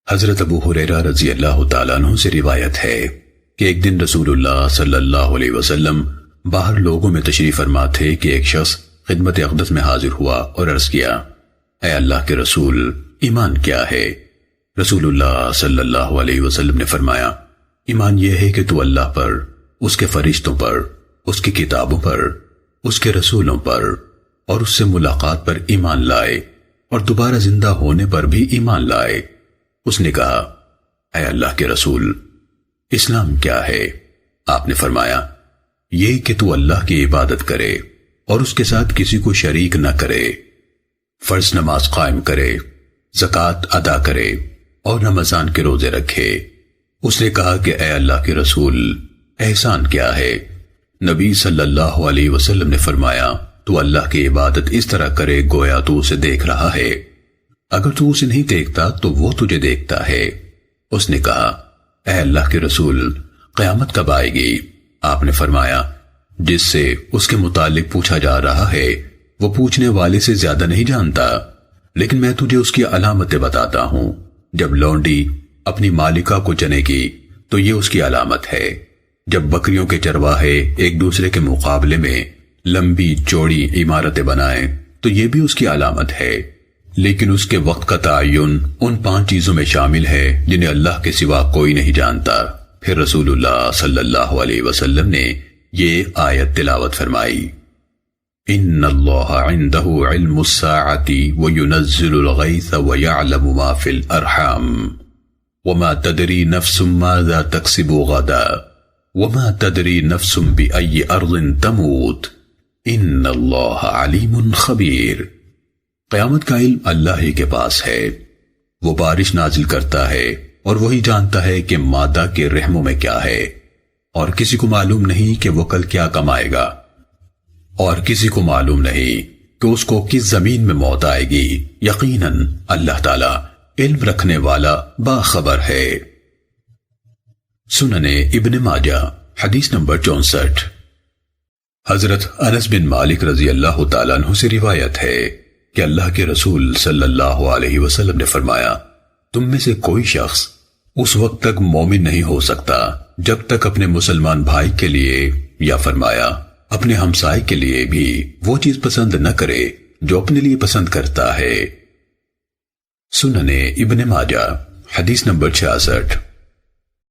حضرت ابو ہریرہ رضی اللہ تعالیٰ عنہ سے روایت ہے کہ ایک دن رسول اللہ صلی اللہ علیہ وسلم باہر لوگوں میں تشریف فرما تھے کہ ایک شخص خدمت اقدس میں حاضر ہوا اور عرض کیا، اے اللہ کے رسول، ایمان کیا ہے؟ رسول اللہ صلی اللہ علیہ وسلم نے فرمایا، ایمان یہ ہے کہ تو اللہ پر، اس کے فرشتوں پر، اس کی کتابوں پر، اس کے رسولوں پر اور اس سے ملاقات پر ایمان لائے اور دوبارہ زندہ ہونے پر بھی ایمان لائے۔ اس نے کہا، اے اللہ کے رسول، اسلام کیا ہے؟ آپ نے فرمایا، یہ کہ تو اللہ کی عبادت کرے اور اس کے ساتھ کسی کو شریک نہ کرے، فرض نماز قائم کرے، زکوٰۃ ادا کرے اور رمضان کے روزے رکھے۔ اس نے کہا کہ اے اللہ کے رسول، احسان کیا ہے؟ نبی صلی اللہ علیہ وسلم نے فرمایا، تو اللہ کی عبادت اس طرح کرے گویا تو اسے دیکھ رہا ہے، اگر تو اسے نہیں دیکھتا تو وہ تجھے دیکھتا ہے۔ اس نے کہا، اے اللہ کے رسول، قیامت کب آئے گی؟ آپ نے فرمایا، جس سے اس کے متعلق پوچھا جا رہا ہے وہ پوچھنے والے سے زیادہ نہیں جانتا، لیکن میں تجھے اس کی علامتیں بتاتا ہوں۔ جب لونڈی اپنی مالکہ کو جنے گی تو یہ اس کی علامت ہے، جب بکریوں کے چرواہے ایک دوسرے کے مقابلے میں لمبی چوڑی عمارتیں بنائیں تو یہ بھی اس کی علامت ہے، لیکن اس کے وقت کا تعین ان 5 چیزوں میں شامل ہے جنہیں اللہ کے سوا کوئی نہیں جانتا۔ پھر رسول اللہ صلی اللہ علیہ وسلم نے یہ آیت تلاوت فرمائی، ان اللہ عنده علم الساعة وينزل الغیث ويعلم ما في الارحام وما تدری نفس ماذا تکسب غدا وما تدری نفس بأي ارض تموت ان اللہ علیم خبیر۔ قیامت کا علم اللہ ہی کے پاس ہے، وہ بارش نازل کرتا ہے اور وہی جانتا ہے کہ مادہ کے رحموں میں کیا ہے، اور کسی کو معلوم نہیں کہ وہ کل کیا کمائے گا، اور کسی کو معلوم نہیں کہ اس کو کس زمین میں موت آئے گی۔ یقیناً اللہ تعالی علم رکھنے والا باخبر ہے۔ سنن ابن ماجہ حدیث نمبر 64۔ حضرت انس بن مالک رضی اللہ تعالیٰ عنہ سے روایت ہے کہ اللہ کے رسول صلی اللہ علیہ وسلم نے فرمایا، تم میں سے کوئی شخص اس وقت تک مومن نہیں ہو سکتا جب تک اپنے مسلمان بھائی کے لیے، یا فرمایا اپنے ہمسائے کے لیے بھی، وہ چیز پسند نہ کرے جو اپنے لیے پسند کرتا ہے۔ سنن ابن ماجہ حدیث نمبر 66۔